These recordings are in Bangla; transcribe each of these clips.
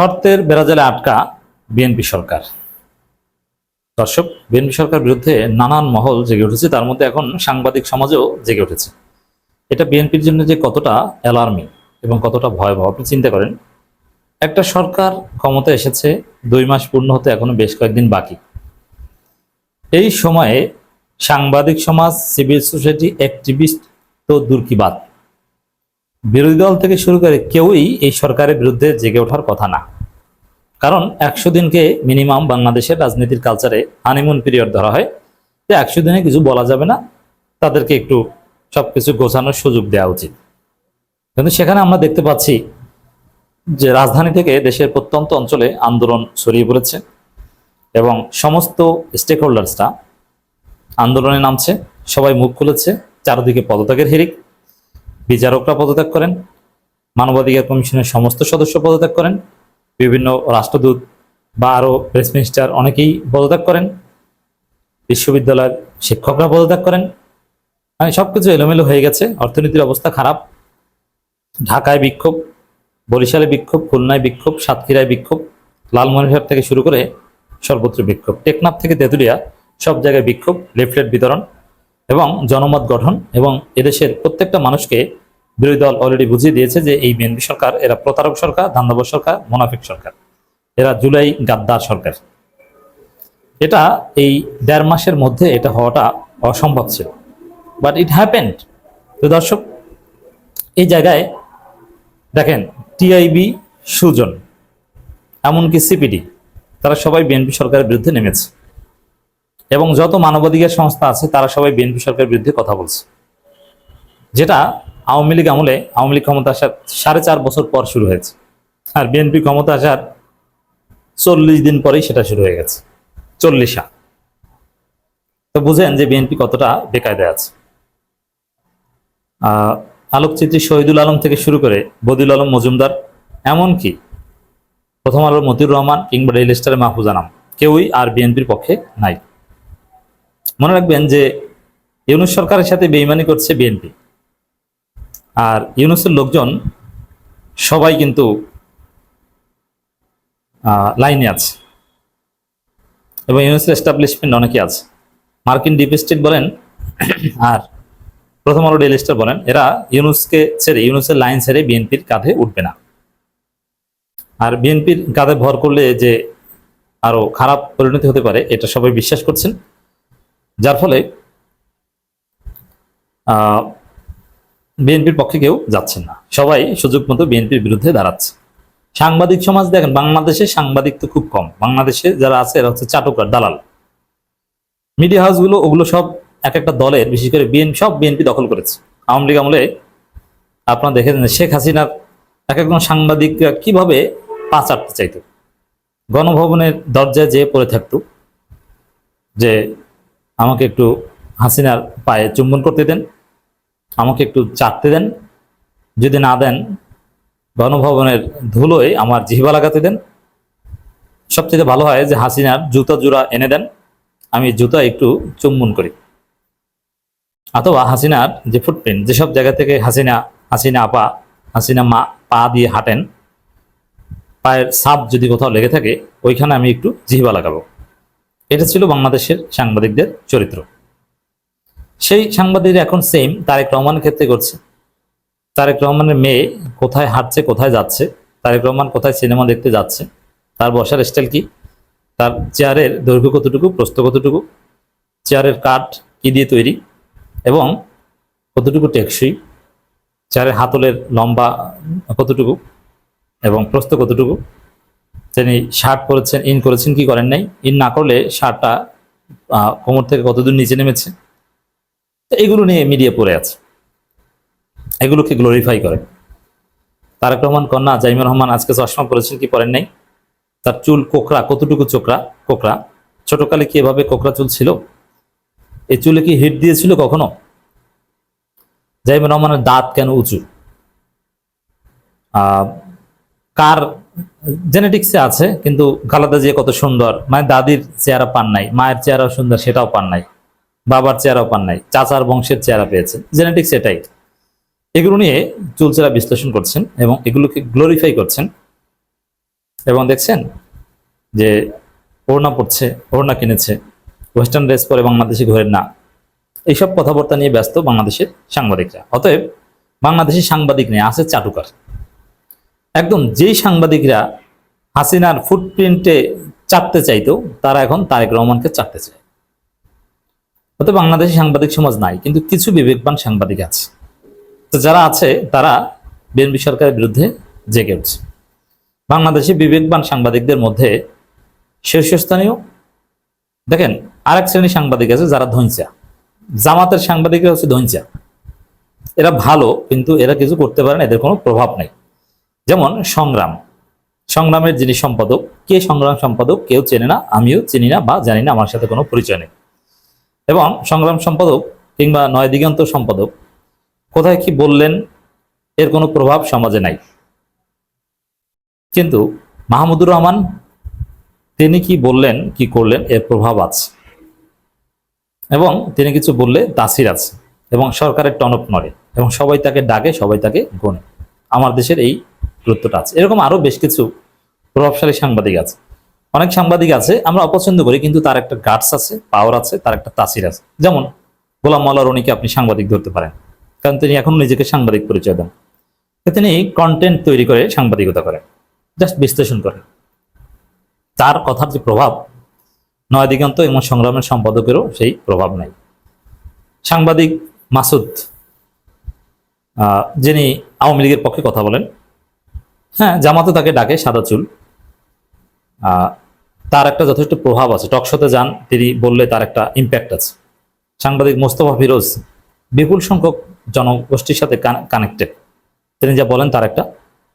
শর্তের বেড়াজালে আটকা বিএনপি সরকার। দর্শক, বিএনপি সরকার বিরুদ্ধে নানান মহল জেগে উঠেছে, তার মধ্যে এখন সাংবাদিক সমাজও জেগে উঠেছে। এটা বিএনপির জন্য যে কতটা অ্যালার্মিং এবং কতটা ভয়াবহ আপনি চিন্তা করেন। একটা সরকার ক্ষমতা এসেছে, 2 মাস পূর্ণ হতে এখনো বেশ কয়েকদিন বাকি। এই সময়ে সাংবাদিক সমাজ, সিভিল সোসাইটি, অ্যাক্টিভিস্ট তো দূর কি বাদ, বিরোধী দল থেকে শুরু করে কেউই এই সরকারের বিরুদ্ধে জেগে ওঠার কথা না। কারণ 100 দিনকে মিনিমাম বাংলাদেশের রাজনীতির কালচারে হানিমুন পিরিয়ড ধরা হয়। যে 100 দিনে কিছু বলা যাবে না, তাদেরকে একটু সবকিছু গোছানোর সুযোগ দেওয়া উচিত। কিন্তু সেখানে আমরা দেখতে পাচ্ছি যে রাজধানী থেকে দেশের প্রত্যন্ত অঞ্চলে আন্দোলন ছড়িয়ে পড়েছে এবং সমস্ত স্টেক হোল্ডার্সরা আন্দোলনে নামছে। সবাই মুখ খুলেছে, চারদিকে পদত্যাগের হিড়িক। বিচারকরা পদত্যাগ করেন, মানবাধিকার কমিশনের সমস্ত সদস্য পদত্যাগ করেন, বিভিন্ন রাষ্ট্রদূত বা আরও প্রেস মিনিস্টার অনেকেই পদত্যাগ করেন, বিশ্ববিদ্যালয়ের শিক্ষকরা পদত্যাগ করেন। মানে সবকিছু এলোমেলো হয়ে গেছে, অর্থনীতির অবস্থা খারাপ। ঢাকায় বিক্ষোভ, বরিশালে বিক্ষোভ, খুলনায় বিক্ষোভ, সাতক্ষীরায় বিক্ষোভ, লালমনিরহাট থেকে শুরু করে সর্বত্র বিক্ষোভ, টেকনাফ থেকে তেঁতুলিয়া সব জায়গায় বিক্ষোভ, লিফলেট বিতরণ এবং জনমত গঠন। এবং এদেশের প্রত্যেকটা মানুষকে বিরোধী দল অলরেডি বুঝিয়ে দিয়েছে যে এই বিএনপি সরকার, এরা প্রতারক সরকার, ধান্দাবাজ সরকার, মুনাফিক সরকার, এরা জুলাই গাদ্দার সরকার। এটা এই 1.5 মাসের মধ্যে এটা হওয়াটা অসম্ভব ছিল, বাট ইট হ্যাপেন্ড। তো দর্শক, এই জায়গায় দেখেন টিআইবি, সুজন, এমনকি সিপিডি, তারা সবাই বিএনপি সরকারের বিরুদ্ধে নেমেছে এবং যত মানবাধিকার সংস্থা আছে তারা সবাই বিএনপি সরকারের বিরুদ্ধে কথা বলছে। যেটা আওয়ামী লীগ আমলে, আওয়ামী লীগ ক্ষমতা আসার 4.5 বছর পর শুরু হয়েছে, আর বিএনপি ক্ষমতা আসার 40 দিন পরেই সেটা শুরু হয়ে গেছে। 40 তো বুঝেন যে বিএনপি কতটা বেকায়দায় আছে। আলোকচিত্রী শহীদুল আলম থেকে শুরু করে বদিউল আলম মজুমদার, এমনকি প্রথম আলোর মতিউর রহমান কিংবা ডেইলি স্টারের মাহফুজ আনাম, কেউই আর বিএনপির পক্ষে নাই। মনে রাখবেন যে ইউনূস সরকারের সাথে বেইমানি করছে বিএনপি, আর ইউনূসের লোকজন সবাই কিন্তু লাইনে আছে এবং ইউনূসের এস্টাবলিশমেন্ট অনেকে আছে। মার্কিন ডিপ স্টেট বলেন আর প্রথম আলো ডেইলি স্টার বলেন, এরা ইউনূসকে ছেড়ে, ইউনূসের লাইন ছেড়ে বিএনপির কাঁধে উঠবে না। আর বিএনপির কাঁধে ভর করলে যে আরো খারাপ পরিণতি হতে পারে, এটা সবাই বিশ্বাস করছেন। যার ফলে বিএনপির পক্ষে কেউ যাচ্ছেন না, সবাই সুযোগ মতো বিএনপির বিরুদ্ধে দাঁড়াচ্ছে। সাংবাদিক সমাজ দেখেন, বাংলাদেশে সাংবাদিক তো খুব কম, বাংলাদেশে যারা আছে এরা হচ্ছে চাটুকার, দালাল। মিডিয়া হাউসগুলো ওগুলো সব এক একটা দলের, বিশেষ করে সব বিএনপি দখল করেছে। আওয়ামী লীগ আমলে আপনারা দেখেছেন শেখ হাসিনার এক একজন সাংবাদিকরা কিভাবে পা চাটতে চাইত, গণভবনের দরজায় যেয়ে পড়ে থাকতো যে আমাকে একটু হাসিনার পায়ে চুম্বন করতে দেন, আমাকে একটু চাটতে দেন, যদি না দেন গণভবনের ধুলোয় আমার জিহ্বা লাগাতে দেন। সবচেয়ে ভালো হয় যে হাসিনার জুতা জোড়া এনে দেন, আমি জুতা একটু চুম্বন করি। অথবা হাসিনার যে ফুটপ্রিন্ট, যেসব জায়গা থেকে হাসিনা আপা, হাসিনা মা পা দিয়ে হাঁটেন, পায়ের ছাপ যদি কোথাও লেগে থাকে ওইখানে আমি একটু জিহ্বা লাগাবো। এটা ছিল বাংলাদেশের সাংবাদিকদের চরিত্র। সেই সাংবাদিকরা এখন সেম তারেক রহমানের ক্ষেত্রে করছে। তারেক রহমানের মেয়ে কোথায় হাঁটছে, কোথায় যাচ্ছে, তারেক রহমান কোথায় সিনেমা দেখতে যাচ্ছে, তার বসার স্টাইল কি, তার চেয়ারের দৈর্ঘ্য কতটুকু, প্রস্থ কতটুকু, চেয়ারের কাঠ কি দিয়ে তৈরি এবং কতটুকু টেকসই, চেয়ারের হাতলের লম্বা কতটুকু এবং প্রস্থ কতটুকু, তিনি শার্ট পরেছেন, ইন করেছেন কি করেন নাই, ইন না করলে শার্টটা কোমর থেকে কতদূর নিচে নেমেছে, এগুলো নিয়ে মিডিয়া পড়ে আছে, এগুলোকে গ্লোরিফাই করে। তারেক রহমান কন্যা জাইমা রহমান আজকে চশমা পরেছেন কি পরেন নাই, তার চুল কোকড়া কতটুকু, কোকড়া, ছোটকালে কি এভাবে কোকড়া চুল ছিল? এই চুলে কি হিট দিয়েছিল কখনো? জাইমা রহমানের দাঁত কেন উঁচু? কার জেনেটিক্সে আছে, কিন্তু খালেদা জিয়া কত সুন্দর, মানে দাদির চেহারা পান নাই, মায়ের চেহারাও সুন্দর সেটাও পান নাই, বাবার চেহারাও পান নাই, চাচার বংশের চেহারা পেয়েছেন, জেনেটিক্স এটাই। এগুলো নিয়ে চুলচেরা বিশ্লেষণ করছেন এবং এগুলোকে গ্লোরিফাই করছেন। এবং দেখছেন যে ওড়না পড়ছে, ওড়না কিনেছে, ওয়েস্টার্ন ড্রেস পরে বাংলাদেশি ঘোরেন না, এইসব কথাবার্তা নিয়ে ব্যস্ত বাংলাদেশের সাংবাদিকরা। অতএব বাংলাদেশি সাংবাদিক নিয়ে আছে চাটুকার। একদম যেই সাংবাদিকরা হাসিনার ফুটপ্রিন্টে চাটতে চাইতো, তারা এখন তারেক রহমানকে চাটতে চায়। অতএব বাংলাদেশি সাংবাদিক সমাজ নাই, কিন্তু কিছু বিবেকবান সাংবাদিক আছে। তো যারা আছে তারা বিএনপি সরকারের বিরুদ্ধে জেগে উঠছে। বাংলাদেশি বিবেকবান সাংবাদিকদের মধ্যে শীর্ষস্থানীয় দেখেন আরেক শ্রেণীর সাংবাদিক আছে যারা ধৈঞ্চা। জামাতের সাংবাদিকরা হচ্ছে ধৈঞ্চা, এরা ভালো কিন্তু এরা কিছু করতে পারে না, এদের কোনো প্রভাব নাই। যেমন সংগ্রামের যিনি সম্পাদক, কে সংগ্রাম সম্পাদক কেউ চেনে না, আমিও চিনি না বা জানি না, আমার সাথে কোনো পরিচয় নেই। এবং সংগ্রাম সম্পাদক কিংবা নয় দিগন্ত সম্পাদক কোথায় কি বললেন এর কোনো প্রভাব সমাজে নাই। কিন্তু মাহমুদুর রহমান তিনি কি বললেন কি করলেন এর প্রভাব আছে, এবং তিনি কিছু বললে তাসির আছে, এবং সরকারের টনক নড়ে, এবং সবাই তাকে ডাকে, সবাই তাকে গোনে। আমার দেশের এই গুরুত্বটা আছে। এরকম আরো বেশ কিছু প্রভাবশালী সাংবাদিক আছে। অনেক সাংবাদিক আছে আমরা অপছন্দ করি, কিন্তু তার একটা গাটস আছে, পাওয়ার আছে, তার একটা তাসির আছে। যেমন গোলাম মাওলা রনিকে আপনি সাংবাদিক ধরতে পারেন, কারণ তিনি এখন নিজেকে সাংবাদিক পরিচয় দেন। তিনি কন্টেন্ট তৈরি করে সাংবাদিকতা করেন, জাস্ট বিশ্লেষণ করেন। তার কথার যে প্রভাব নয় দিগন্ত এবং সংগ্রামের সম্পাদকেরও সেই প্রভাব নাই। সাংবাদিক মাসুদ, যিনি আওয়ামী লীগের পক্ষে কথা বলেন, হ্যাঁ জামাতে তাকে ডাকে, সাদা চুল, তার একটা যথেষ্ট প্রভাব আছে। টকশোতে যান, তিনি বললে তার একটা ইম্প্যাক্ট আছে। সাংবাদিক মোস্তফা ফিরোজ বিপুল সংখ্যক জনগোষ্ঠীর সাথে কানেক্টেড, তিনি যা বলেন তার একটা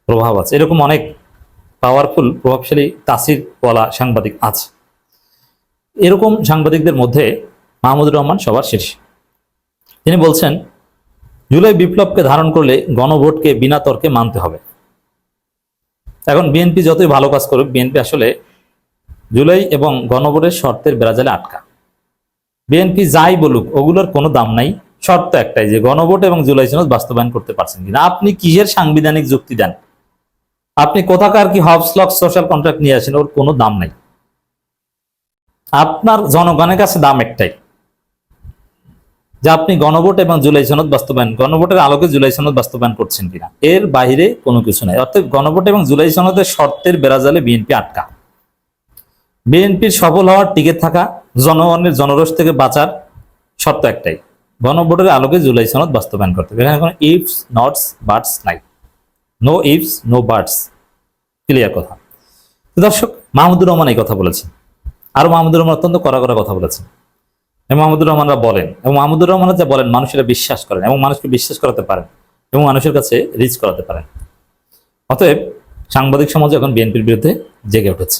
প্রভাব আছে। এরকম অনেক পাওয়ারফুল প্রভাবশালী তাসিরওয়ালা সাংবাদিক আছে। এরকম সাংবাদিকদের মধ্যে মাহমুদুর রহমান সবার শীর্ষে। তিনি বলছেন জুলাই বিপ্লবকে ধারণ করলে গণভোটকে বিনা তর্কে মানতে হবে। এখন বিএনপি যতই ভালো কাজ করুক, বিএনপি আসলে জুলাই এবং গণভোটের শর্তের বেড়াজালে আটকা। বিএনপি যাই বলুক ওগুলোর কোনো দাম নাই, শর্ত একটাই যে গণভোট এবং জুলাই সনদ বাস্তবায়ন করতে পারছেন কিনা। আপনি কিসের সাংবিধানিক যুক্তি দেন, আপনি কোথাকার কি হবস লক সোশ্যাল কন্ট্রাক্ট নিয়ে আসেন, ওর কোনো দাম নাই। আপনার জনগণের কাছে দাম একটাই, যে আপনি গণভোট এবং জুলাই সনদ বাস্তবায়ন, গণভোটের আলোকে জুলাই সনদ বাস্তবায়ন করছেন কিনা, এর বাইরে কোনো কিছু নাই। অর্থাৎ গণভোট এবং জুলাই সনদের শর্তের বেড়াজালে বিএনপি আটকা। বিএনপির সফল হওয়ার টিকে থাকা, জনগণের জনরোষ থেকে বাঁচার শর্ত একটাই, গণভোটের আলোকে জুলাই সনদ বাস্তবায়ন করতে হবে। এখানে কোনো ইফস নটস বাটস নাই, নো ইফস নো বাটস, ক্লিয়ার কথা। দর্শক, মাহমুদুর রহমান এই কথা বলেছেন, আর মাহমুদুর রহমান অত্যন্ত কড়া কড়া কথা বলেছেন। এবং মাহমুদুর রহমানরা বলেন, এবং মাহমুদুর রহমানরা যা বলেন মানুষেরা বিশ্বাস করেন, এবং মানুষকে বিশ্বাস করাতে পারেন, এবং মানুষের কাছে রিচ করাতে পারেন। অতএব সাংবাদিক সমাজ এখন বিএনপির বিরুদ্ধে জেগে উঠেছে।